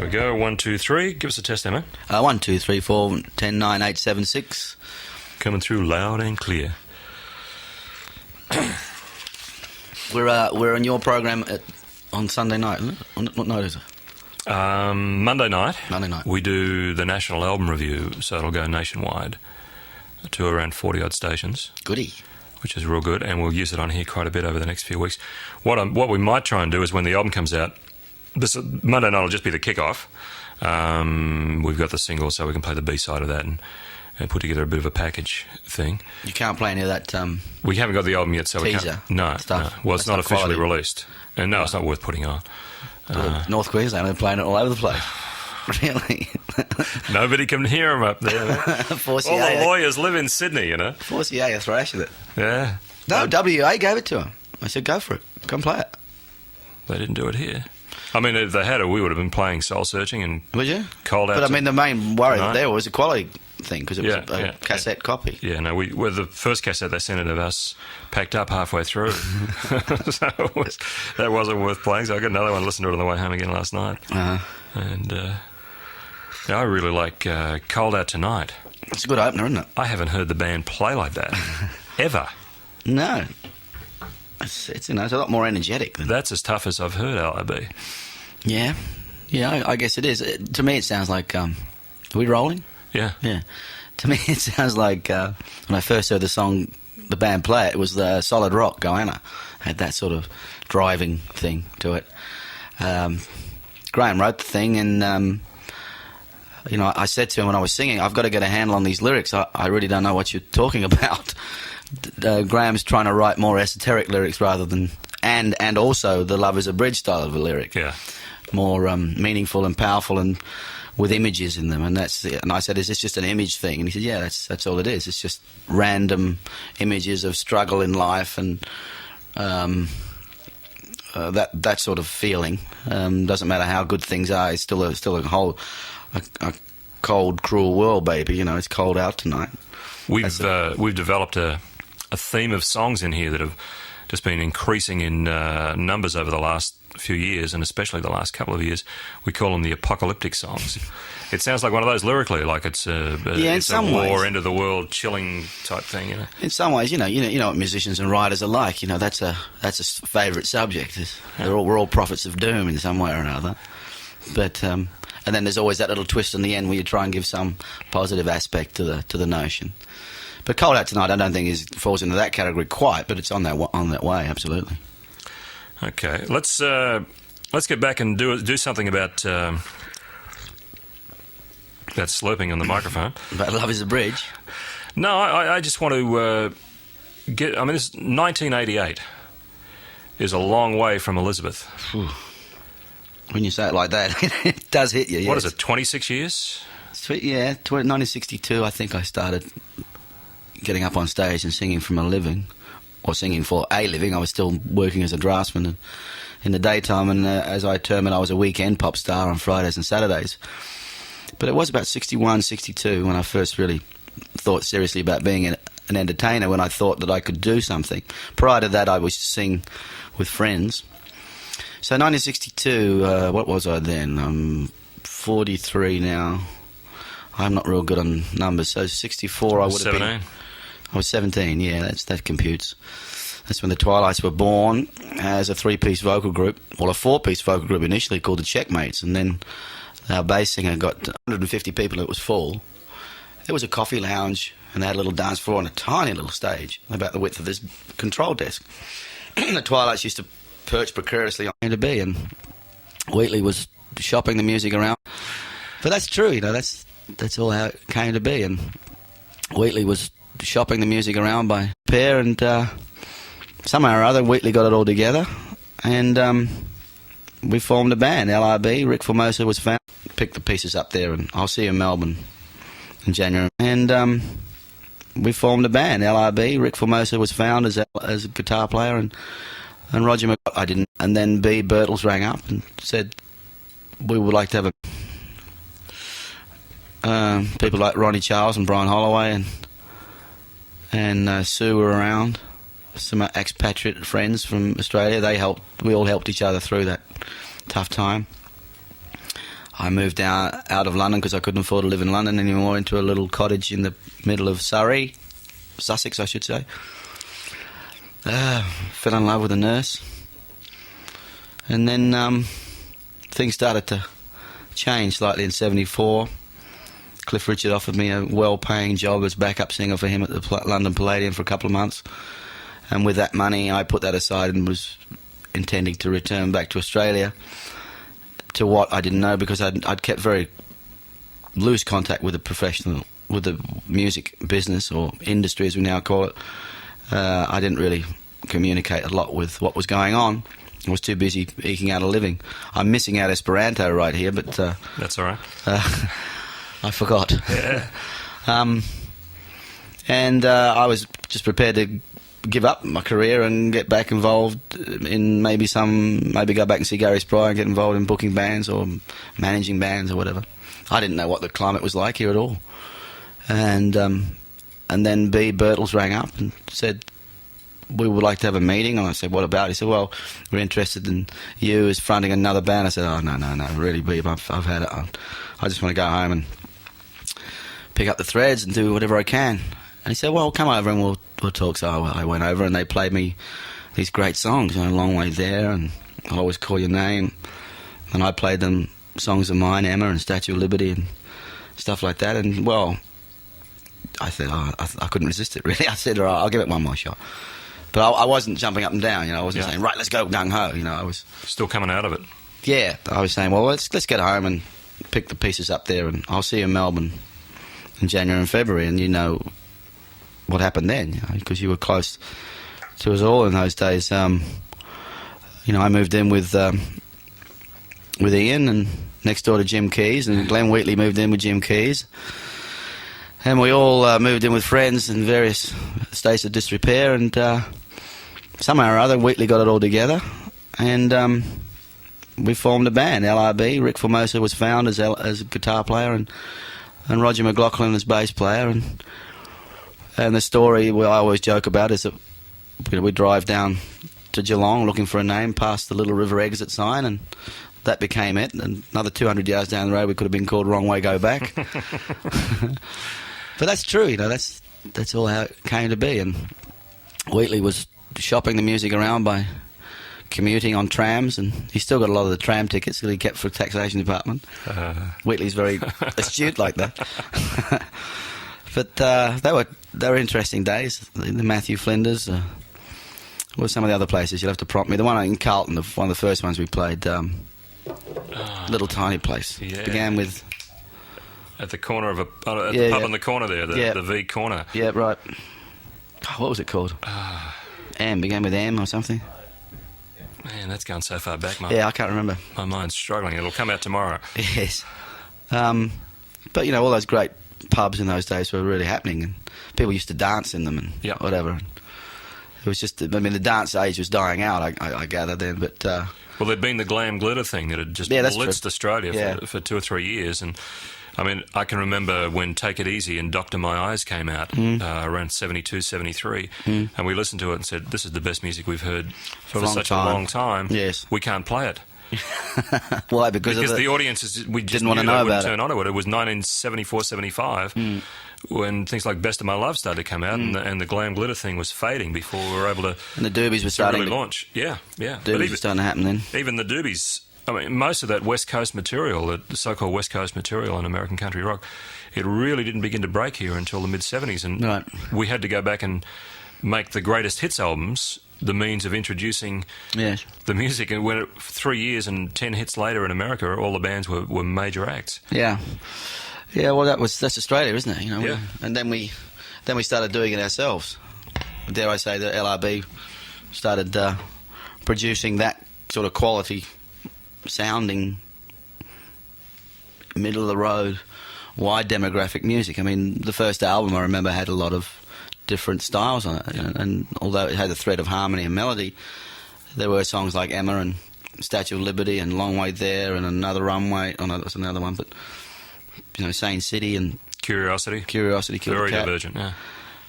Here we go. 1, 2, 3. Give us a test, Emma. 1, 2, 3, 4, 10, 9, 8, 7, 6. Coming through loud and clear. We're on your program on Sunday night, isn't it? What night is it? Monday night. Monday night. We do the national album review, so it'll go nationwide to around 40-odd stations. Goody. Which is real good, and we'll use it on here quite a bit over the next few weeks. What we might try and do is when the album comes out, this Monday night will just be the kickoff. We've got the single, so we can play the B-side of that and put together a bit of a package thing. You can't play any of that we haven't got the album yet, so teaser we can't. No. Well, it's not officially released. And no, it's not worth putting on. North Queensland are playing it all over the place. Really? Nobody can hear them up there. All the lawyers live in Sydney, you know. 4CA are thrashing it. Yeah. No, WA gave it to him. I said, go for it. Come play it. They didn't do it here. I mean, if they had it, we would have been playing Soul Searching and Would you? Cold Out. But I mean, the main worry there was a quality thing because it was a cassette copy. Yeah, no, we're the first cassette they sent it of us packed up halfway through. So that wasn't worth playing, so I got another one, listened to it on the way home again last night. And I really like Cold Out Tonight. It's a good opener, isn't it? I haven't heard the band play like that, ever. No. It's a lot more energetic than... That's as tough as I've heard LIB. Yeah. Yeah, I guess it is. To me, it sounds like... are we rolling? Yeah. Yeah. To me, it sounds like when I first heard the song, the band play it, was the Solid Rock, Goanna. Had that sort of driving thing to it. Graham wrote the thing, and... I said to him when I was singing, I've got to get a handle on these lyrics. I really don't know what you're talking about. Graham's trying to write more esoteric lyrics rather than... And also the Love is a Bridge style of a lyric. Yeah. More meaningful and powerful and with images in them. And I said, is this just an image thing? And he said, yeah, that's all it is. It's just random images of struggle in life and that sort of feeling. Doesn't matter how good things are. It's still a cold, cruel world, baby. It's cold out tonight. We've developed a theme of songs in here that have just been increasing in numbers over the last few years, and especially the last couple of years. We call them the apocalyptic songs. It sounds like one of those lyrically, like it's a war, end of the world, chilling type thing. In some ways, you know what musicians and writers are like. That's a favourite subject. We're all prophets of doom in some way or another. But and then there's always that little twist in the end where you try and give some positive aspect to the notion. But Cold Out Tonight, I don't think falls into that category quite, but it's on that way, absolutely. Okay, let's get back and do something about that slurping on the microphone. About Love is a Bridge. No, I just want to get. I mean, this 1988 is a long way from Elizabeth. Whew. When you say it like that, it does hit you. Yes. What is it? 26 years? Yeah, 1962. I think I started getting up on stage and singing from a living, or singing for a living. I was still working as a draftsman in the daytime, and as I term it, I was a weekend pop star on Fridays and Saturdays. But it was about 61, 62 when I first really thought seriously about being an entertainer, when I thought that I could do something. Prior to that, I was to sing with friends. So 1962, what was I then? I'm 43 now. I'm not real good on numbers. So 64, I would have been... I was 17, yeah, that computes. That's when the Twilights were born as a three-piece vocal group, well, a four-piece vocal group initially called the Checkmates, and then our bass singer got 150 people. It was full. It was a coffee lounge, and they had a little dance floor and a tiny little stage about the width of this control desk. The Twilights used to perch precariously on to be, and Wheatley was shopping the music around. But that's true, that's all how it came to be, and Wheatley was shopping the music around by pair, and somehow or other Wheatley got it all together, and we formed a band, LIB. Rick Formosa was found, picked the pieces up there, and I'll see you in Melbourne in January, and we formed a band, LIB. Rick Formosa was found as a guitar player, and Roger McCott, I didn't, and then B. Birtles rang up and said we would like to have people like Ronnie Charles and Brian Holloway and Sue were around, some expatriate friends from Australia. We all helped each other through that tough time. I moved out of London because I couldn't afford to live in London anymore, into a little cottage in the middle of Surrey, Sussex, I should say. Fell in love with a nurse. And then things started to change slightly in 74. Cliff Richard offered me a well-paying job as backup singer for him at the London Palladium for a couple of months. And with that money, I put that aside and was intending to return back to Australia, to what I didn't know, because I'd kept very loose contact with the music business, or industry as we now call it. I didn't really communicate a lot with what was going on. I was too busy eking out a living. I'm missing out Esperanto right here, but... That's all right. I forgot. Yeah. And I was just prepared to give up my career and get back involved in maybe go back and see Gary Spry and get involved in booking bands or managing bands or whatever. I didn't know what the climate was like here at all. And then B. Birtles rang up and said, we would like to have a meeting. And I said, what about? He said, well, we're interested in you as fronting another band. I said, oh, no, really, B, I've had it. I just want to go home and pick up the threads and do whatever I can. And he said, well, come over and we'll talk. So I went over and they played me these great songs, A Long Way There and I'll Always Call Your Name. And I played them songs of mine, Emma and Statue of Liberty and stuff like that. And, well, I said, I couldn't resist it, really. I said, all right, I'll give it one more shot. But I wasn't jumping up and down, I wasn't saying, right, let's go gung-ho, I was... Still coming out of it. Yeah, I was saying, well, let's get home and pick the pieces up there, and I'll see you in Melbourne in January and February, and what happened then, because you were close to us all in those days. I moved in with Ian, and next door to Jim Keys, and Glenn Wheatley moved in with Jim Keys. And we all moved in with friends in various states of disrepair, and somehow or other Wheatley got it all together, and we formed a band, LRB. Rick Formosa was found as a guitar player, and Roger McLaughlin as bass player, and the story I always joke about is that we drive down to Geelong looking for a name past the Little River exit sign, and that became it. And another 200 yards down the road we could have been called Wrong Way Go Back. But that's true, that's all how it came to be. And Wheatley was shopping the music around by commuting on trams, and he's still got a lot of the tram tickets that he kept for the taxation department. Wheatley's very astute like that. But they were interesting days. The Matthew Flinders, what were some of the other places? You'll have to prompt me. The one in Carlton, one of the first ones we played, little tiny place. Yeah. Began with... At the corner of the pub in the corner there, the V corner. Yeah, right. Oh, what was it called? M, began with M or something. Man, that's gone so far back, Yeah, I can't remember. My mind's struggling. It'll come out tomorrow. Yes. But, all those great pubs in those days were really happening, and people used to dance in them and whatever. It was just, the dance age was dying out, I gather then, but... Well, there'd been the glam glitter thing that had just blitzed Australia for 2 or 3 years, and... I can remember when Take It Easy and Doctor My Eyes came out around 72, 73, and we listened to it and said, this is the best music we've heard for such a long time. Yes. We can't play it. Why? Because the audiences, we just didn't want to know about it. Turn on to it. It was 1974, 75, when things like Best of My Love started to come out, and the glam glitter thing was fading before we were able to... And the Doobies were starting really launch. Yeah. Doobies were starting to happen then. Even the Doobies... most of that West Coast material, the so-called West Coast material in American country rock, it really didn't begin to break here until the mid-70s, and we had to go back and make the greatest hits albums the means of introducing the music. And when 3 years and 10 hits later in America, all the bands were major acts. Yeah, well, that's Australia, isn't it? And then we started doing it ourselves. Dare I say that LRB started producing that sort of quality sounding, middle of the road, wide demographic music. The first album I remember had a lot of different styles on it, and although it had a thread of harmony and melody, there were songs like Emma and Statue of Liberty and Long Way There and Another Runway. Oh no, that was another one, but Sane City and Curiosity Killed very a Cat. divergent.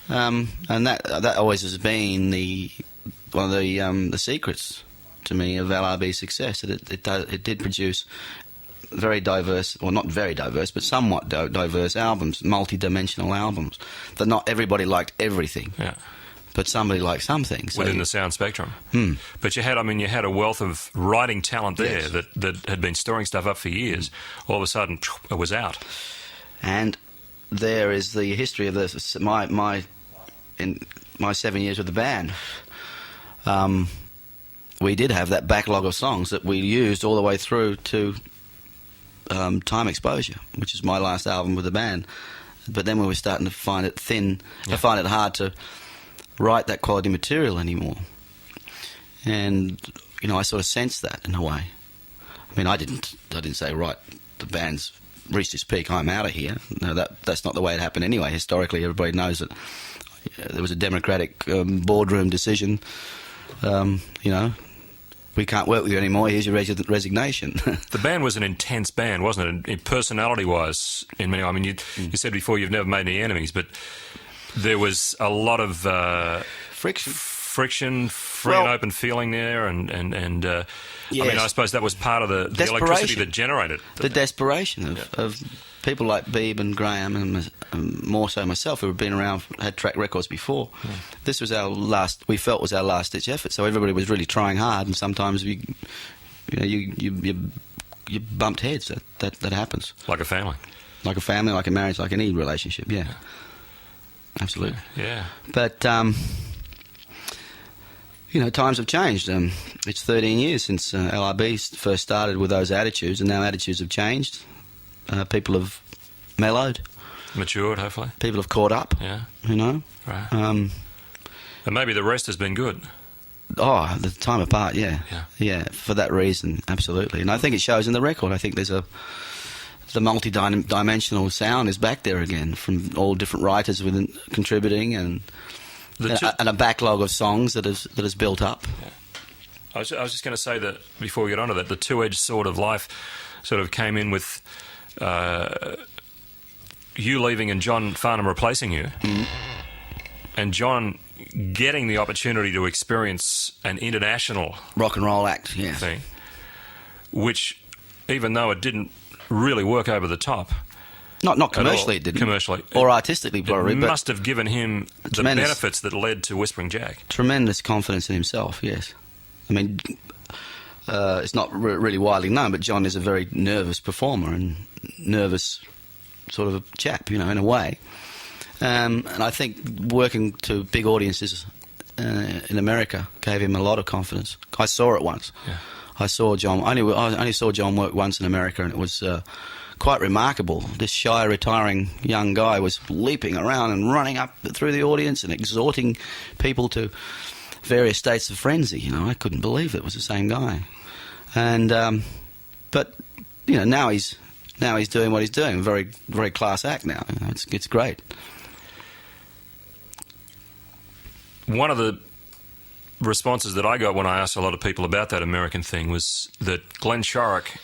And that always has been one of the secrets to me of LRB's success, that it did produce very diverse, or not very diverse, but somewhat diverse albums, multi-dimensional albums, that not everybody liked everything. Yeah. But somebody liked some things. Within the sound spectrum. But you had a wealth of writing talent there that had been storing stuff up for years. All of a sudden, it was out. And there is the history of this. In my 7 years with the band, we did have that backlog of songs that we used all the way through to Time Exposure, which is my last album with the band. But then we were starting to find it thin. I find it hard to write that quality material anymore. And, I sort of sensed that in a way. I mean, I didn't say, right, the band's reached its peak, I'm out of here. No, that's not the way it happened anyway. Historically, everybody knows that there was a democratic boardroom decision. We can't work with you anymore, here's your resignation. The band was an intense band, wasn't it? Personality-wise, in many. I mean, you said before you've never made any enemies, but there was a lot of friction, free and open feeling there, and yes. I mean, I suppose that was part of the electricity that generated the desperation of people like Beeb and Graham, and more so myself, who had been around, had track records before. Yeah. This was we felt was our last ditch effort. So everybody was really trying hard, and sometimes you bumped heads. That happens. Like a family, like a marriage, like any relationship. Yeah. Absolutely. Yeah. But, times have changed. It's 13 years since LRB first started with those attitudes, and now attitudes have changed. People have mellowed. Matured, hopefully. People have caught up. Yeah. Right. And maybe the rest has been good. Oh, the time apart, yeah. Yeah, for that reason, absolutely. And I think it shows in the record. I think the multi-dimensional sound is back there again, from all different writers contributing, and a backlog of songs that has built up. Yeah. I was just going to say that before we get onto that, the two-edged sword of life sort of came in with you leaving and John Farnham replacing you, and John getting the opportunity to experience an international rock and roll act thing, which, even though it didn't really work over the top. Not commercially, it didn't. Commercially. Or artistically, probably. It must have given him the benefits that led to Whispering Jack. Tremendous confidence in himself, yes. I mean, it's not really widely known, but John is a very nervous performer and nervous sort of a chap, in a way. And I think working to big audiences in America gave him a lot of confidence. I saw it once. Yeah. I only saw John work once in America, and it was quite remarkable. This shy, retiring young guy was leaping around and running up through the audience and exhorting people to various states of frenzy. I couldn't believe it was the same guy. And but now he's doing what he's doing. Very, very class act now. It's great. One of the responses that I got when I asked a lot of people about that American thing was that Glenn Shorrock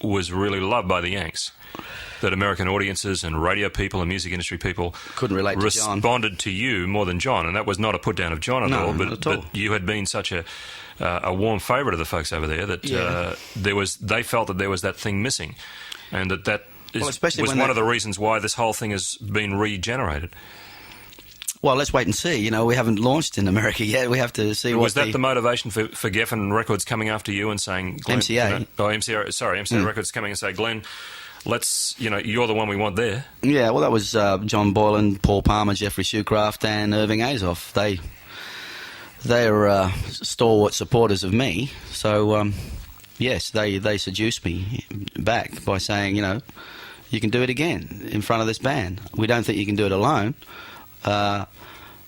was really loved by the Yanks. That American audiences and radio people and music industry people couldn't relate to John. Responded to you more than John, and that was not a put down of John at all. But you had been such a warm favourite of the folks over there that they felt that there was that thing missing, and that was one of the reasons why this whole thing has been regenerated. Well, let's wait and see. We haven't launched in America yet. We have to see what... Was that the motivation for Geffen Records coming after you and saying... Glenn, MCA. MCA Records coming and say, Glenn, you're the one we want there. Yeah, well, that was John Boylan, Paul Palmer, Jeffrey Shoecraft and Irving Azoff. They're stalwart supporters of me. So, yes, they seduced me back by saying, you can do it again in front of this band. We don't think you can do it alone.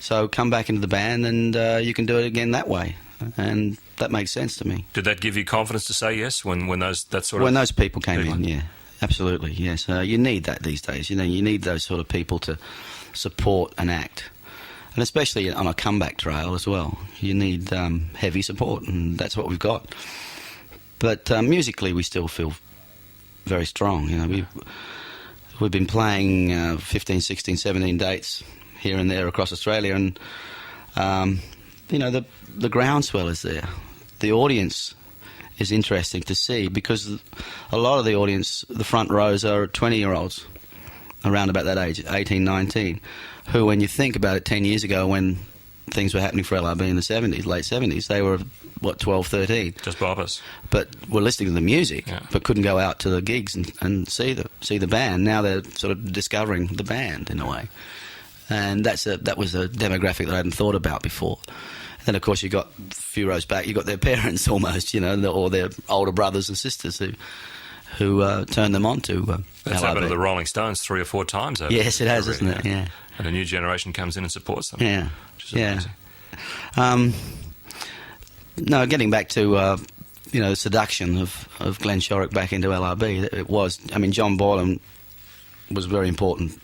So come back into the band and you can do it again that way. And that makes sense to me. Did that give you confidence to say yes when those people came in? Yeah, absolutely, yes. You need that these days. You need those sort of people to support an act. And especially on a comeback trail as well. You need heavy support, and that's what we've got. But musically we still feel very strong. We've been playing 15, 16, 17 dates here and there across Australia, and the groundswell is there. The audience is interesting to see, because a lot of the audience, the front rows, are 20-year-olds around about that age, 18, 19, who, when you think about it, 10 years ago when things were happening for LRB in the 70s, late 70s, they were, 12, 13. Just boppers. But were listening to the music, Yeah. but couldn't go out to the gigs and see the band. Now they're sort of discovering the band in a way. And that was a demographic that I hadn't thought about before. And then, of course, you got a few rows back, you got their parents almost, or their older brothers and sisters who turned them on to That's LRB. happened to the Rolling Stones 3 or 4 times over Yes, it has, their isn't career, it? Yeah. And a new generation comes in and supports them. Yeah. Which is Yeah. amazing. No, getting back to the seduction of Glenn Shorrock back into LRB, it was. I mean, John Boylan was a very important,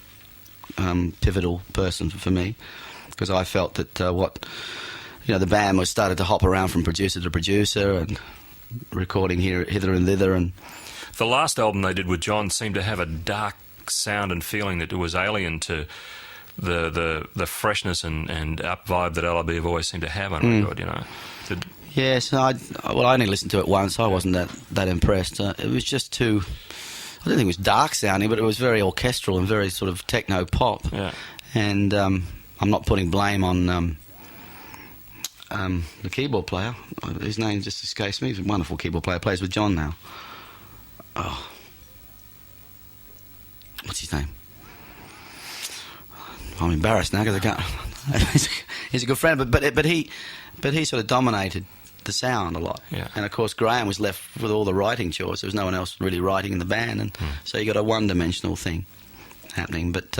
pivotal person for me, because I felt that the band was started to hop around from producer to producer and recording hither and thither, and The last album they did with John seemed to have a dark sound and feeling that it was alien to the freshness and up vibe that LRB have always seemed to have on record, yes, I only listened to it once. I wasn't that impressed. It was just too. I don't think it was dark sounding, but it was very orchestral and very sort of techno pop. Yeah. And I'm not putting blame on the keyboard player. His name just escapes me. He's a wonderful keyboard player. Plays with John now. Oh, what's his name? I'm embarrassed now because I can't. He's a good friend, but he sort of dominated the sound a lot. Yeah. And of course Graham was left with all the writing chores. There was no one else really writing in the band, and so you got a one-dimensional thing happening. But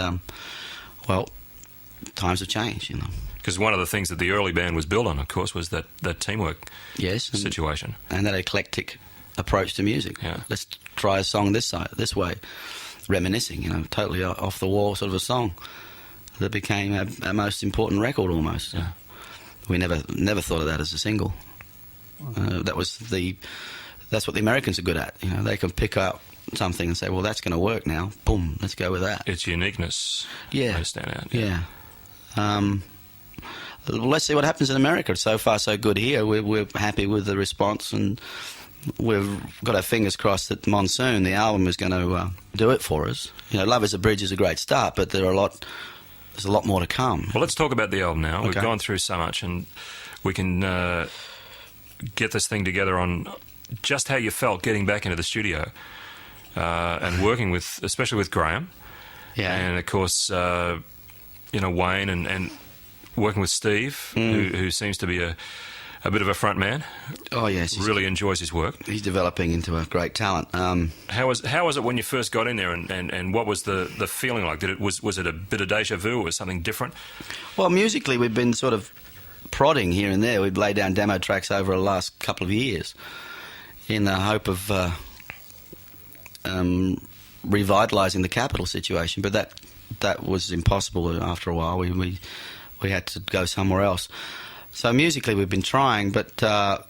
times have changed, Because one of the things that the early band was built on, of course, was that teamwork Yes, situation. and that eclectic approach to music. Yeah. Let's try a song this way, reminiscing, totally off the wall sort of a song that became our most important record almost. Yeah. We never thought of that as a single. That's what the Americans are good at. They can pick up something and say, well, that's going to work now. Boom, let's go with that. Its uniqueness. Yeah. May stand out. Yeah. Let's see what happens in America. So far, so good here. We're happy with the response, and we've got our fingers crossed that Monsoon, the album, is going to do it for us. Love is a Bridge is a great start, but there's a lot more to come. Well, let's talk about the album now. Okay. We've gone through so much, and we can get this thing together on just how you felt getting back into the studio and working with, especially with Graham. Yeah. And of course, Wayne and working with Steve, who seems to be a bit of a front man. Oh yes, Really enjoys his work. he's developing into a great talent. How was it when you first got in there, and what was the feeling like? Was it a bit of deja vu, or was something different? Well, musically, we've been sort of prodding here and there. We've laid down demo tracks over the last couple of years in the hope of revitalising the Capitol situation, but that was impossible after a while. We had to go somewhere else. So musically we've been trying, but I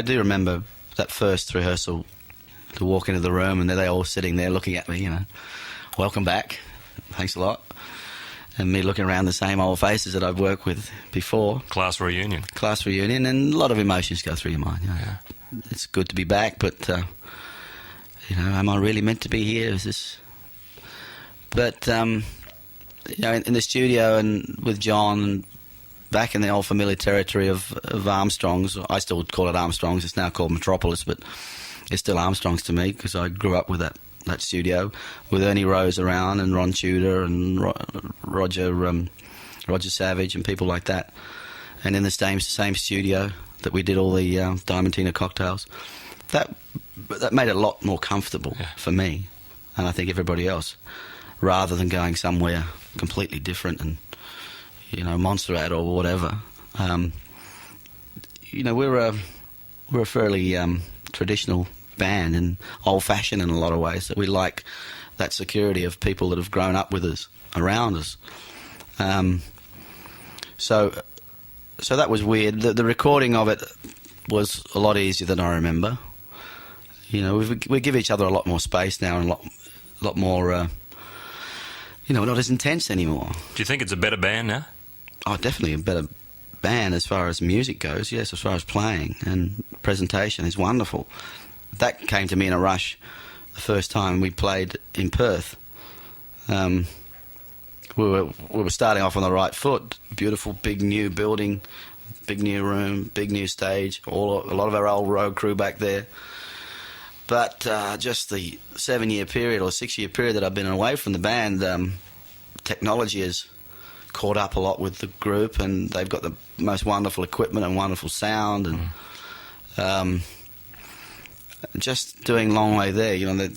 do remember that first rehearsal, to walk into the room and they're all sitting there looking at me, welcome back, thanks a lot. And me looking around the same old faces that I've worked with before. Class reunion, And a lot of emotions go through your mind. Yeah. It's good to be back, but, am I really meant to be here? Is this... But, in the studio and with John, and back in the old familiar territory of Armstrong's, I still call it Armstrong's, it's now called Metropolis, but it's still Armstrong's to me because I grew up with that studio with Ernie Rose around and Ron Tudor and Roger Savage and people like that, and in the same studio that we did all the Diamantina cocktails. That made it a lot more comfortable for me, and I think everybody else, rather than going somewhere completely different and Montserrat or whatever. We're a fairly traditional band and old-fashioned in a lot of ways. So we like that security of people that have grown up with us, around us. So that was weird. The recording of it was a lot easier than I remember. We give each other a lot more space now and a lot more. Not as intense anymore. Do you think it's a better band now? Oh, definitely a band as far as music goes. Yes, as far as playing and presentation is wonderful. That came to me in a rush the first time we played in Perth. We were starting off on the right foot. Beautiful big new building, big new room, big new stage. A lot of our old road crew back there. But just the 7-year period or 6-year period that I've been away from the band, technology has caught up a lot with the group, and they've got the most wonderful equipment and wonderful sound, and just doing Long Way There. You know,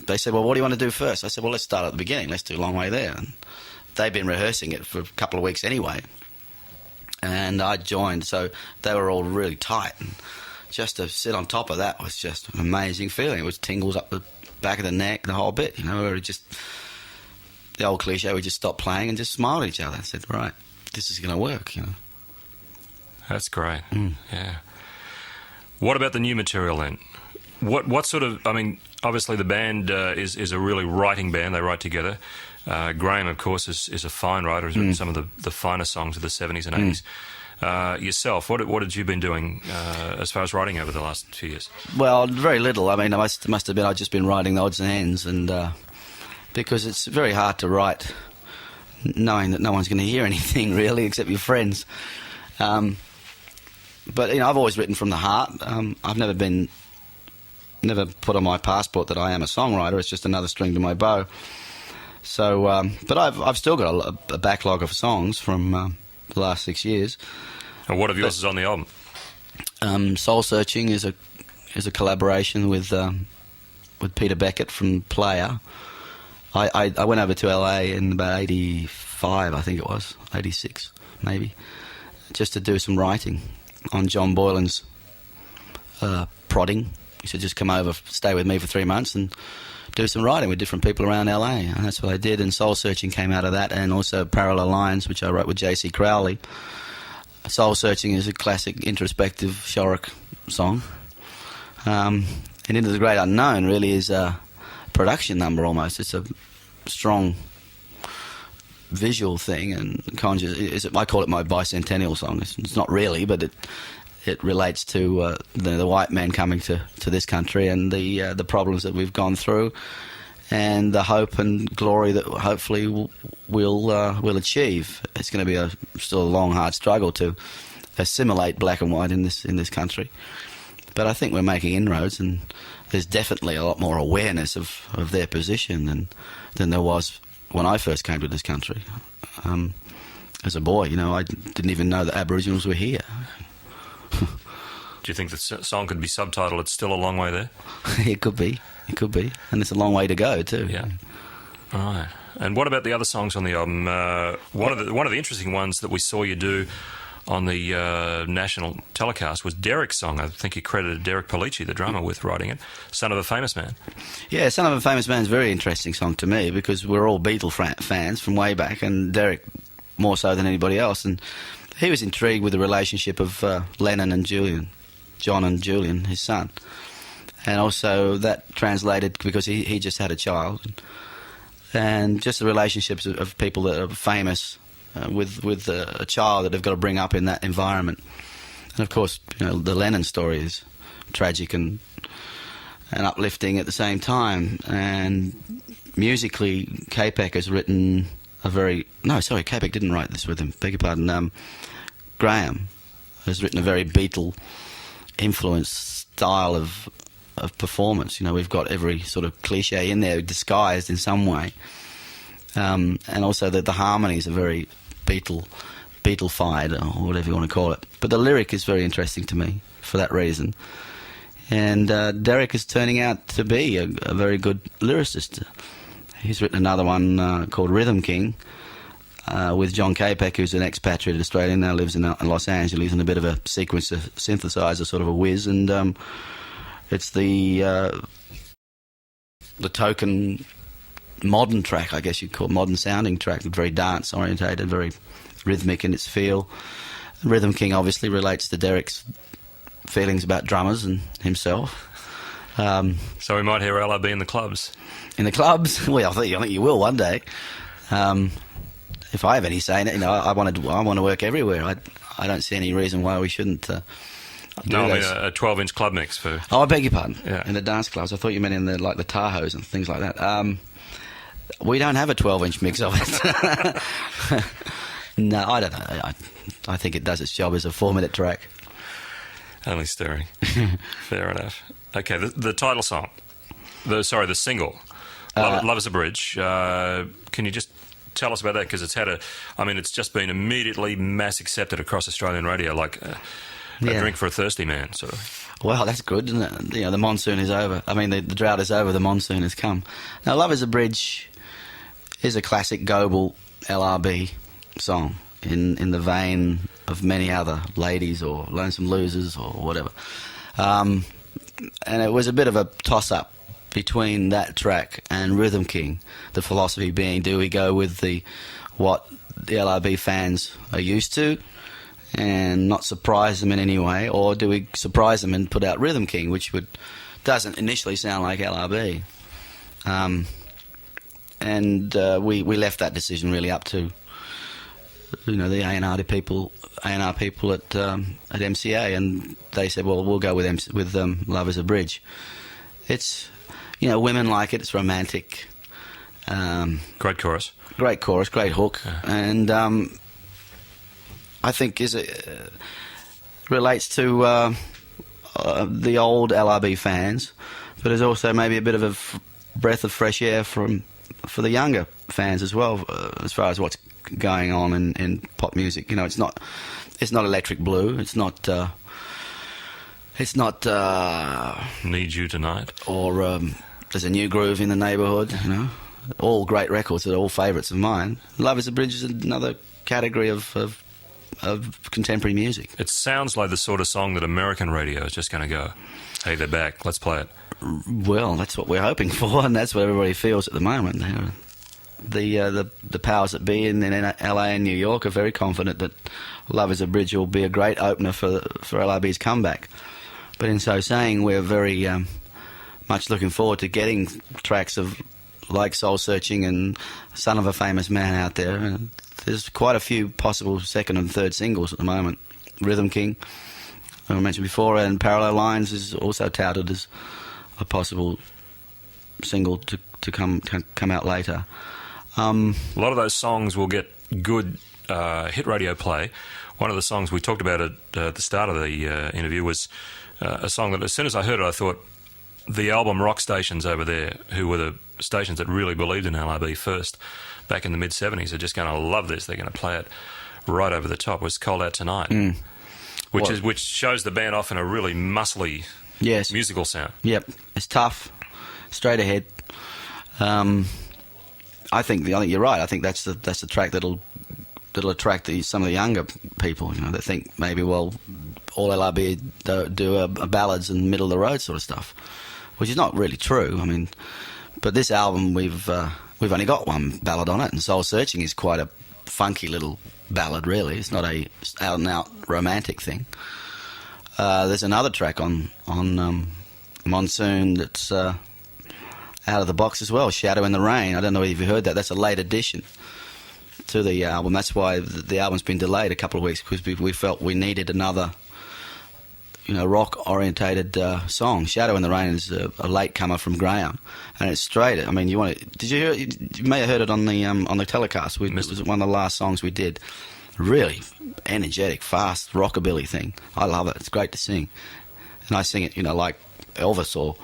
they said, "Well, what do you want to do first?" I said, "Well, let's start at the beginning. Let's do Long Way There." And they'd been rehearsing it for a couple of weeks anyway, and I joined, so they were all really tight. And just to sit on top of that was just an amazing feeling. It was tingles up the back of the neck, the whole bit. You know, we were just the old cliche. We just stopped playing and just smiled at each other and said, "Right, this is going to work." You know, that's great. Yeah. What about the new material then? What sort of? I mean, obviously the band is a really writing band. They write together. Graham, of course, is a fine writer. Has written some of the finest songs of the 70s and 80s. Yourself, what had you been doing as far as writing over the last few years? Well, very little. I mean, I must admit I've just been writing the odds and ends, and because it's very hard to write knowing that no one's going to hear anything really except your friends. But you know, I've always written from the heart. I've never put on my passport that I am a songwriter. It's just another string to my bow. So, but I've still got a backlog of songs from the last 6 years. And what of yours is on the album? Soul Searching is a collaboration with Peter Beckett from Player. I went over to LA in about 85, I think it was, 86 maybe, just to do some writing on John Boylan's prodding. He said, just come over, stay with me for 3 months and do some writing with different people around LA. And that's what I did, and Soul Searching came out of that, and also Parallel Lines, which I wrote with J.C. Crowley. Soul Searching is a classic introspective Shorrock song. And Into the Great Unknown really is a production number almost. It's a strong visual thing, and I call it my bicentennial song. It's not really, but it relates to the white man coming to this country and the problems that we've gone through, and the hope and glory that hopefully we'll achieve. It's going to be still a long, hard struggle to assimilate black and white in this country, but I think we're making inroads, and there's definitely a lot more awareness of their position than there was when I first came to this country. As a boy, you know, I didn't even know that Aboriginals were here. Do you think the song could be subtitled "It's Still a Long Way There"? It could be, and it's a long way to go too. Yeah. All right. And what about the other songs on the album? One of the interesting ones that we saw you do on the national telecast was Derek's song. I think you credited Derek Polici, the drummer, with writing it. "Son of a Famous Man." Yeah, "Son of a Famous Man" is a very interesting song to me because we're all Beatle fans from way back, and Derek more so than anybody else, and he was intrigued with the relationship of Lennon and Julian, John and Julian, his son. And also that translated because he just had a child. And just the relationships of people that are famous with a child that they've got to bring up in that environment. And of course, you know, the Lennon story is tragic and uplifting at the same time. And musically, Capek has written Capek didn't write this with him, beg your pardon. Graham has written a very Beatle-influenced style of performance. You know, we've got every sort of cliche in there, disguised in some way. And also the harmonies are very Beatle-fied, or whatever you want to call it. But the lyric is very interesting to me for that reason. And Derek is turning out to be a very good lyricist. He's written another one called Rhythm King, with John Capek, who's an expatriate Australian, now lives in Los Angeles, and a bit of a sequencer synthesizer, sort of a whiz, and it's the token modern track, I guess you'd call it, modern sounding track, very dance orientated, very rhythmic in its feel. Rhythm King obviously relates to Derek's feelings about drummers and himself. So we might hear LRB in the clubs. In the clubs? Well, I think you will one day. If I have any say in it, you know, I want to work everywhere. I don't see any reason why we shouldn't do No, I mean those. a 12-inch club mix for... Oh, I beg your pardon. Yeah. In the dance clubs. I thought you meant in the Tahoes and things like that. We don't have a 12-inch mix of it. No, I don't know. I think it does its job as a 4-minute track. Only stirring. Fair enough. Okay, the title song. The single. Love is a Bridge. Can you just tell us about that? Because it's had it's just been immediately mass accepted across Australian radio, like a drink for a thirsty man, sort of. Well, that's good, isn't it? The monsoon is over. I mean, the drought is over, the monsoon has come. Now, Love is a Bridge is a classic Goebel LRB song in the vein of many other ladies or Lonesome Losers or whatever. And it was a bit of a toss-up between that track and Rhythm King, the philosophy being, do we go with what the LRB fans are used to and not surprise them in any way, or do we surprise them and put out Rhythm King, which doesn't initially sound like LRB? We left that decision really up to the A&R people at MCA, and they said, well, we'll go with Love is a Bridge. It's women like it. It's romantic. Great chorus, great hook, and I think relates to the old LRB fans, but there's also maybe a bit of a breath of fresh air for the younger fans as well, as far as what's going on in pop music. It's not Electric Blue. It's not Need You Tonight, or There's a New Groove in the Neighbourhood. All great records. They're all favourites of mine. Love is a Bridge is another category of contemporary music. It sounds like the sort of song that American radio is just going to go, hey, they're back, let's play it. Well, that's what we're hoping for, and that's what everybody feels at the moment. The powers that be in LA and New York are very confident that Love is a Bridge will be a great opener for LRB's comeback. But in so saying, we're very much looking forward to getting tracks like Soul Searching and Son of a Famous Man out there. There's quite a few possible second and third singles at the moment. Rhythm King, I mentioned before, and Parallel Lines is also touted as a possible single to come out later. A lot of those songs will get good hit radio play. One of the songs we talked about at the start of the interview was a song that as soon as I heard it, I thought the album rock stations over there, who were the stations that really believed in LRB first back in the mid-70s, are just going to love this. They're going to play it right over the top. Was Cold Out Tonight, which shows the band off in a really muscly musical sound. Yep, it's tough, straight ahead. I think you're right. I think that's the track that'll attract some of the younger people. That think maybe, well, all LRB do are ballads and middle of the road sort of stuff, which is not really true. I mean, but this album we've only got one ballad on it, and Soul Searching is quite a funky little ballad. Really, it's not a out and out romantic thing. There's another track on Monsoon that's out of the box as well, Shadow in the Rain. I don't know if you've heard that. That's a late addition to the album. That's why the album's been delayed a couple of weeks, because we felt we needed another rock-orientated song. Shadow in the Rain is a latecomer from Graham, and it's straight. I mean, did you hear it? You may have heard it on the telecast. It was one of the last songs we did. Really energetic, fast rockabilly thing. I love it. It's great to sing, and I sing it, like Elvis or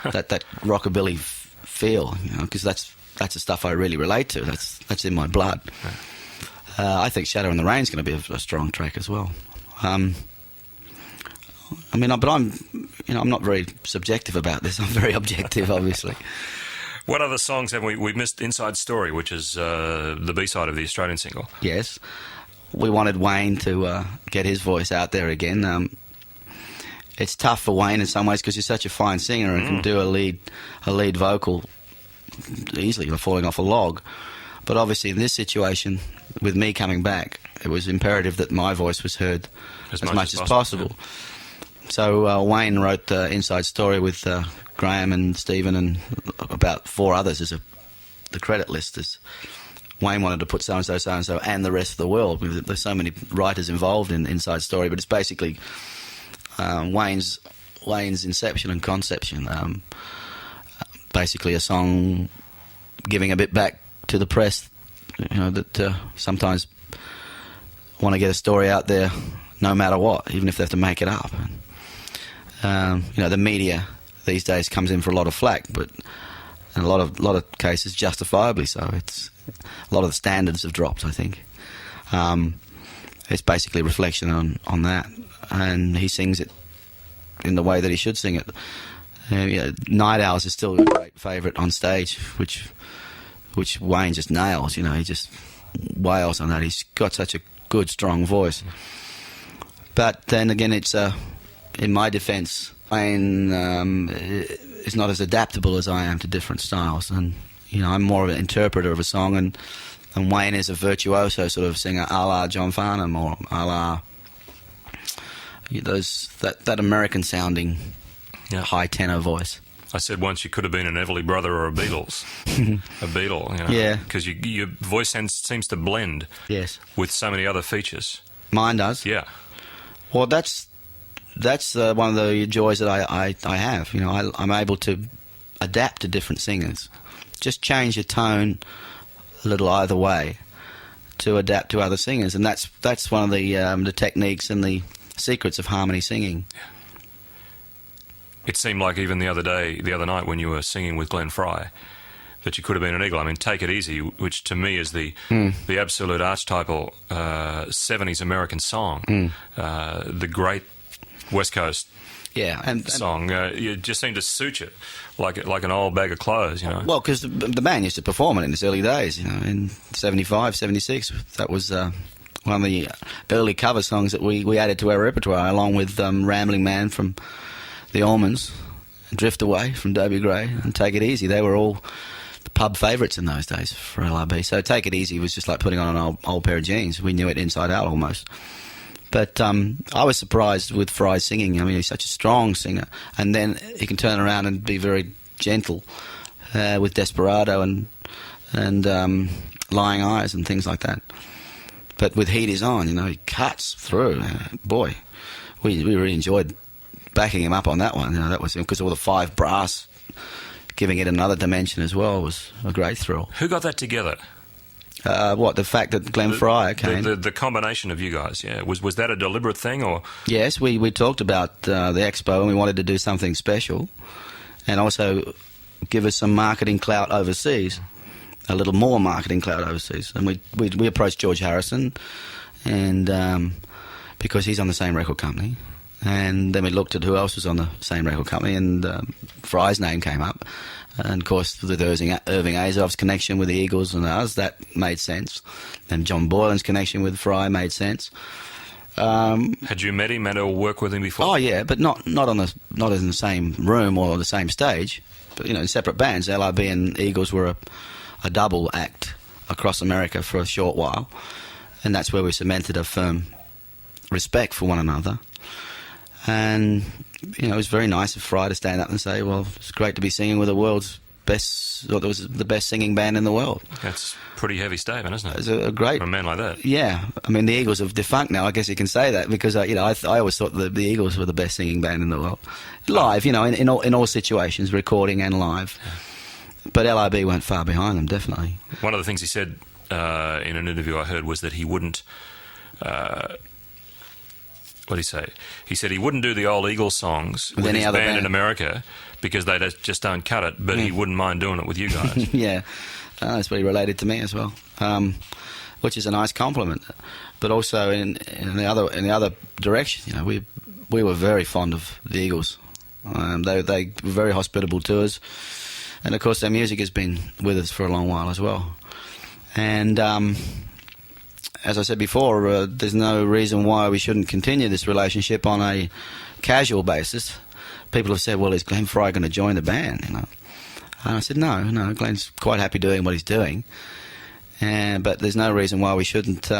that rockabilly feel, because that's the stuff I really relate to. That's in my blood. I think Shadow in the Rain is going to be a strong track as well. But I'm not very subjective about this. I'm very objective, obviously. What other songs have we missed? Inside Story, which is the B-side of the Australian single. Yes. We wanted Wayne to get his voice out there again. It's tough for Wayne in some ways because he's such a fine singer and can do a lead vocal easily, falling off a log. But obviously in this situation, with me coming back, it was imperative that my voice was heard as much as possible. Yeah. So Wayne wrote the Inside Story with Graham and Stephen and about 4 others as the credit list. Wayne wanted to put so-and-so, and the rest of the world, because there's so many writers involved in Inside Story, but it's basically Wayne's inception and conception. Basically a song giving a bit back to the press, that sometimes want to get a story out there no matter what, even if they have to make it up. The media these days comes in for a lot of flack, but in a lot of cases justifiably so. It's a lot of the standards have dropped, I think. It's basically a reflection on that, and he sings it in the way that he should sing it. Night Owls is still a great favourite on stage, which Wayne just nails. He just wails on that. He's got such a good, strong voice. But then again, it's in my defence, Wayne is not as adaptable as I am to different styles, and I'm more of an interpreter of a song, and Wayne is a virtuoso sort of singer, a la John Farnham, or a la that American sounding high tenor voice. I said once you could have been an Everly Brother or a Beatles, a Beatle, Yeah, because your voice seems to blend. Yes, with so many other features. Mine does. Yeah. Well, that's one of the joys that I have. I'm able to adapt to different singers. Just change your tone a little either way to adapt to other singers, and that's one of the techniques and the secrets of harmony singing. Yeah. It seemed like even the other night when you were singing with Glenn Fry, that you could have been an Eagle. I mean, Take It Easy, which to me is the absolute archetypal 70s American song, the great West Coast song. You just seem to suit you like an old bag of clothes, Well, because the band used to perform it in its early days, in 75, 76. That was one of the early cover songs that we added to our repertoire, along with Rambling Man from the Allmans, Drift Away from Dobie Gray, and Take It Easy. They were all the pub favourites in those days for LRB. So Take It Easy was just like putting on an old pair of jeans. We knew it inside out almost. But I was surprised with Fry's singing. I mean, he's such a strong singer, and then he can turn around and be very gentle with Desperado and Lying Eyes and things like that. But with Heat Is On, he cuts through. Boy, we really enjoyed backing him up on that one. That was because all the 5 brass giving it another dimension as well was a great thrill. Who got that together? The fact that Glenn Fry came. The combination of you guys, yeah. Was that a deliberate thing, or? Yes, we talked about the expo, and we wanted to do something special, and also give us some marketing clout overseas, a little more marketing clout overseas. And we approached George Harrison, and because he's on the same record company. And then we looked at who else was on the same record company, and Fry's name came up. And, of course, with Irving Azov's connection with the Eagles and us, that made sense. And John Boylan's connection with Fry made sense. Had you met him and or worked with him before? Oh, yeah, but not in the same room or the same stage. But, in separate bands. LRB and Eagles were a double act across America for a short while. And that's where we cemented a firm respect for one another. And, it was very nice of Fry to stand up and say, well, it's great to be singing with the world's best, or it was the best singing band in the world. That's a pretty heavy statement, isn't it? It's a great... For a man like that. Yeah. I mean, the Eagles are defunct now, I guess you can say that, because, I always thought the Eagles were the best singing band in the world. Live, in all situations, recording and live. Yeah. But LRB weren't far behind them, definitely. One of the things he said in an interview I heard was that he wouldn't... what did he say? He said he wouldn't do the old Eagles songs with his band in America because they just don't cut it, but he wouldn't mind doing it with you guys. Yeah, that's what he related to me as well, which is a nice compliment. But also in the other direction, we were very fond of the Eagles. They were very hospitable to us, and of course their music has been with us for a long while as well. And as I said before, there's no reason why we shouldn't continue this relationship on a casual basis. People have said, well, is Glenn Fry going to join the band? And I said, no, Glenn's quite happy doing what he's doing. But there's no reason why we shouldn't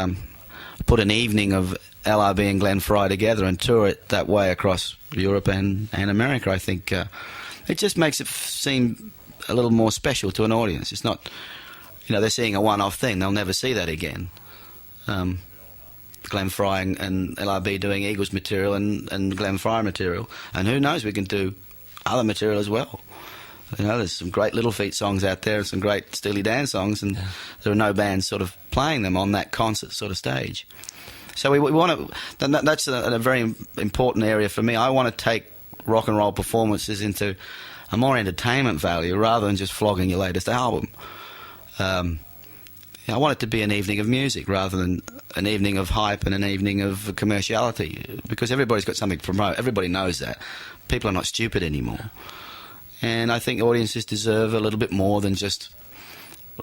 put an evening of LRB and Glenn Fry together and tour it that way across Europe and America. I think it just makes it seem a little more special to an audience. It's not... they're seeing a one-off thing. They'll never see that again. Glenn Fry and LRB doing Eagles material and Glenn Fry material. And who knows, we can do other material as well. There's some great Little Feat songs out there, some great Steely Dan songs, and there are no bands sort of playing them on that concert sort of stage. So we want to. That's a very important area for me. I want to take rock and roll performances into a more entertainment value rather than just flogging your latest album. I want it to be an evening of music rather than an evening of hype and an evening of commerciality, because everybody's got something to promote. Everybody knows that. People are not stupid anymore. And I think audiences deserve a little bit more than just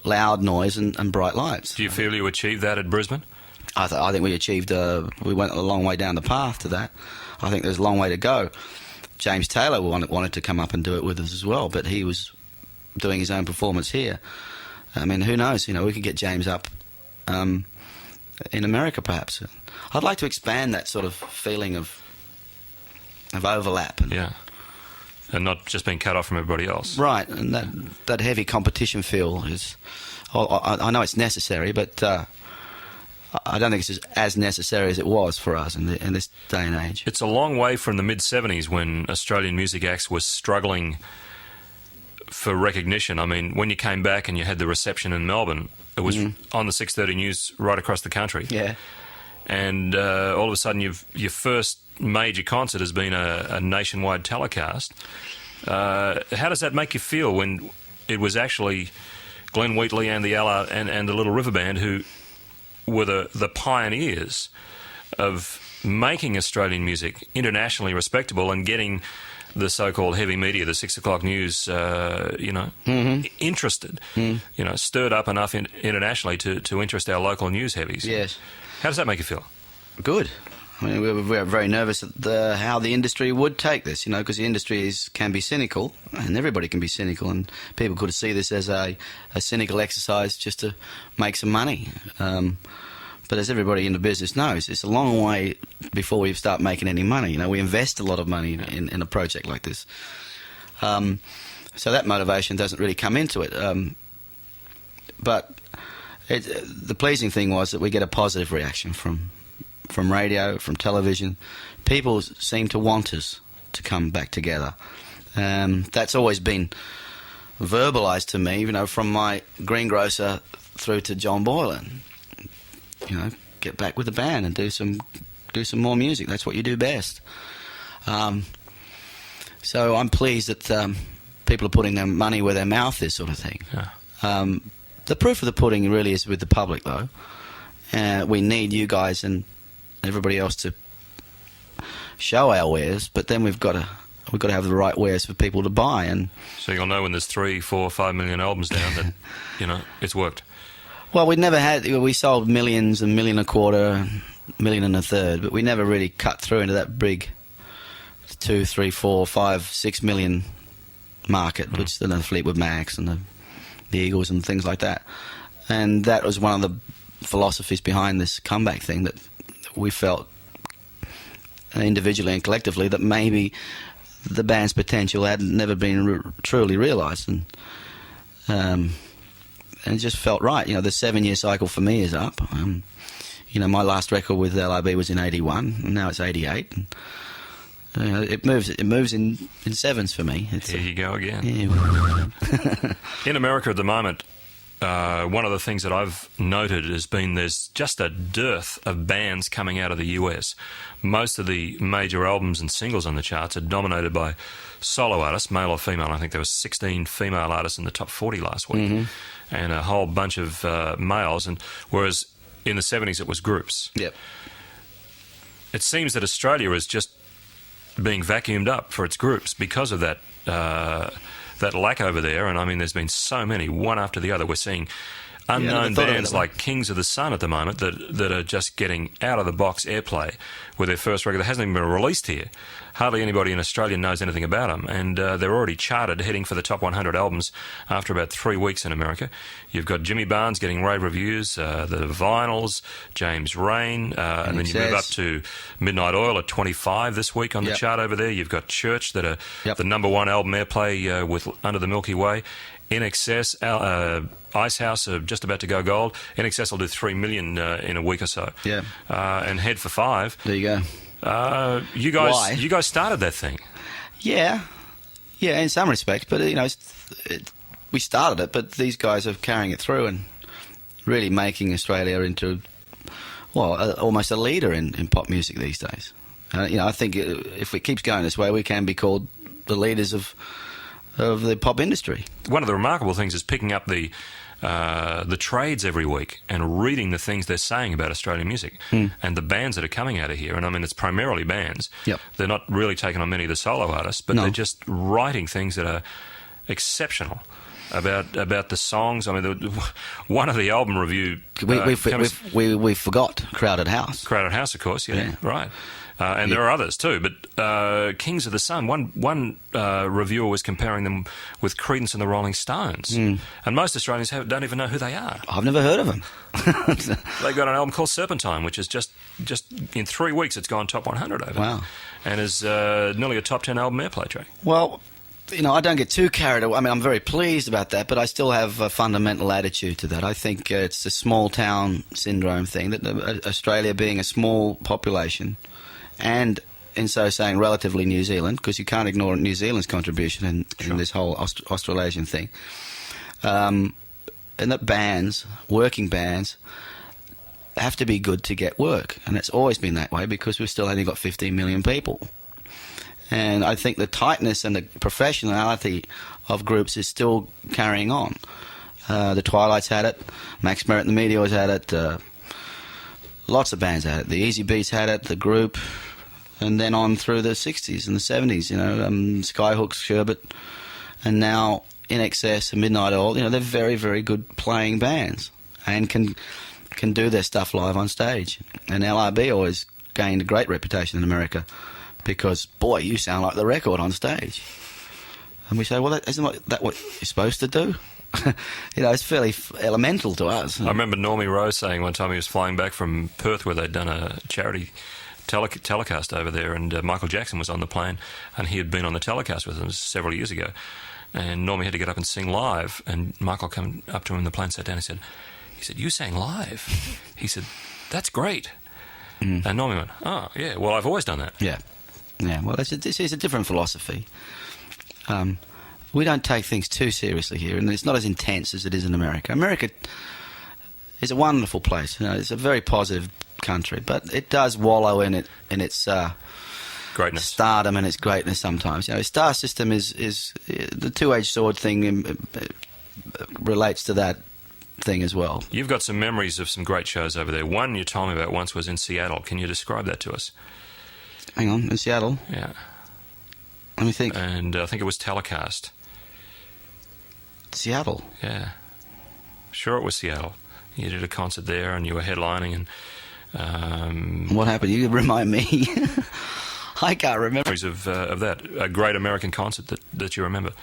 loud noise and bright lights. Do you feel you achieved that at Brisbane? I think we achieved, we went a long way down the path to that. I think there's a long way to go. James Taylor wanted to come up and do it with us as well, but he was doing his own performance here. I mean, who knows? We could get James up in America, perhaps. I'd like to expand that sort of feeling of overlap. And not just being cut off from everybody else. Right, and that heavy competition feel is... I know it's necessary, but I don't think it's as necessary as it was for us in this day and age. It's a long way from the mid-'70s when Australian music acts was struggling for recognition. I mean, when you came back and you had the reception in Melbourne, it was on the 6:30 News right across the country. Yeah. And all of a sudden, your first major concert has been a nationwide telecast. How does that make you feel when it was actually Glenn Wheatley and the and the Little River Band who were the pioneers of making Australian music internationally respectable and getting the so-called heavy media, the 6 o'clock news, interested, stirred up enough internationally to interest our local news heavies? Yes. How does that make you feel? Good. I mean, we were very nervous at how the industry would take this, because the industry can be cynical, and everybody can be cynical, and people could see this as a cynical exercise just to make some money. But as everybody in the business knows, it's a long way before we start making any money. We invest a lot of money in a project like this. So that motivation doesn't really come into it. But the pleasing thing was that we get a positive reaction from radio, from television. People seem to want us to come back together. That's always been verbalised to me, from my greengrocer through to John Boylan. Get back with the band and do some more music. That's what you do best. So I'm pleased that people are putting their money where their mouth is, sort of thing. Yeah. The proof of the pudding really is with the public, though. We need you guys and everybody else to show our wares, but then we've got to have the right wares for people to buy. And so you'll know when there's 3, 4, 5 million albums down that it's worked. Well, we sold millions, $1.25 million, $1.33 million, but we never really cut through into that big 2, 3, 4, 5, 6 million market, which is the Fleetwood Macs and the Eagles and things like that. And that was one of the philosophies behind this comeback thing, that we felt individually and collectively that maybe the band's potential had never been truly realised, and it just felt right. The 7-year cycle for me is up. My last record with LRB was in '81, and now it's '88. It moves in sevens for me. Here you go again. Yeah. In America at the moment, one of the things that I've noted has been there's just a dearth of bands coming out of the US. Most of the major albums and singles on the charts are dominated by solo artists, male or female. I think there were 16 female artists in the top 40 last week, and a whole bunch of males. And whereas in the 70s it was groups. Yep. It seems that Australia is just being vacuumed up for its groups because of that lack over there. And I mean, there's been so many, one after the other. We're seeing unknown bands like Kings of the Sun at the moment that are just getting out of the box airplay with their first record that hasn't even been released here. Hardly anybody in Australia knows anything about them, and they're already charted, heading for the top 100 albums after about 3 weeks in America. You've got Jimmy Barnes getting rave reviews, the Vinyls, James Rain, and then you move up to Midnight Oil at 25 this week on the chart over there. You've got Church that are the number 1 album airplay with Under the Milky Way. In Excess, Icehouse are just about to go gold. In Excess will do 3 million in a week or so. Yeah. And Head for 5. There you go. You guys started that thing. Yeah, in some respects, but we started it, but these guys are carrying it through and really making Australia into, almost a leader in pop music these days. I think if it keeps going this way, we can be called the leaders of the pop industry. One of the remarkable things is picking up the trades every week and reading the things they're saying about Australian music and the bands that are coming out of here. And I mean, it's primarily bands. Yep. They're not really taking on many of the solo artists, but they're just writing things that are exceptional about the songs. I mean, one of the album review... We forgot Crowded House. Crowded House, of course, yeah. Right. And there are others too, but Kings of the Sun, one reviewer was comparing them with Creedence and the Rolling Stones, and most Australians don't even know who they are. I've never heard of them. They got an album called Serpentine, which is just in 3 weeks it's gone top 100 over. Wow. And is nearly a top 10 album airplay track. Well, I don't get too carried away. I mean, I'm very pleased about that, but I still have a fundamental attitude to that. I think it's a small town syndrome thing, that Australia being a small population, and in so saying relatively New Zealand, because you can't ignore New Zealand's contribution in this whole Australasian thing, and that bands, working bands, have to be good to get work, and it's always been that way because we've still only got 15 million people. And I think the tightness and the professionality of groups is still carrying on. The Twilight's had it, Max Merritt and the Meteors had it, lots of bands had it. The Easy Beats had it, the Group, and then on through the 60s and the 70s, Skyhooks, Sherbet, and now In Excess and Midnight Oil. They're very, very good playing bands and can do their stuff live on stage. And LRB always gained a great reputation in America because, boy, you sound like the record on stage. And we say, well, isn't that what you're supposed to do? It's fairly elemental to us. I remember Normie Rose saying one time he was flying back from Perth where they'd done a charity telecast over there, and Michael Jackson was on the plane, and he had been on the telecast with them several years ago. And Normie had to get up and sing live, and Michael came up to him in the plane, sat down, he said, "You sang live?" He said, "That's great." And Normie went, "Oh, yeah, well, I've always done that." Yeah. Well, this is a different philosophy. We don't take things too seriously here, and it's not as intense as it is in America. America is a wonderful place. It's a very positive country, but it does wallow in its greatness, stardom, and its greatness sometimes. Star System is the two-edged sword thing. Relates to that thing as well. You've got some memories of some great shows over there. One you told me about once was in Seattle. Can you describe that to us? Hang on, in Seattle? Yeah. Let me think. And I think it was telecast. Seattle? Yeah. Sure, it was Seattle. You did a concert there and you were headlining. And what happened? You remind me. I can't remember. Memories of that. A great American concert that you remember.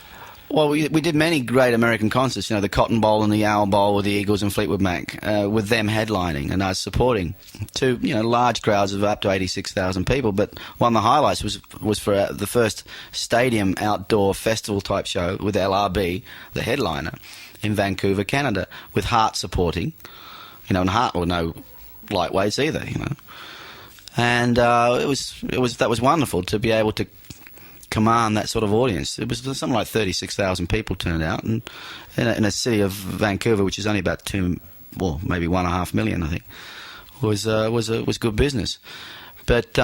Well, we did many great American concerts, the Cotton Bowl and the Owl Bowl with the Eagles and Fleetwood Mac, with them headlining and us supporting to, large crowds of up to 86,000 people. But one of the highlights was for the first stadium outdoor festival type show with LRB, the headliner, in Vancouver, Canada, with Heart supporting, and Heart were no lightweights either, And that was wonderful to be able to command that sort of audience. It was something like 36,000 people turned out, and in a city of Vancouver, which is only about maybe 1.5 million, I think, was good business. But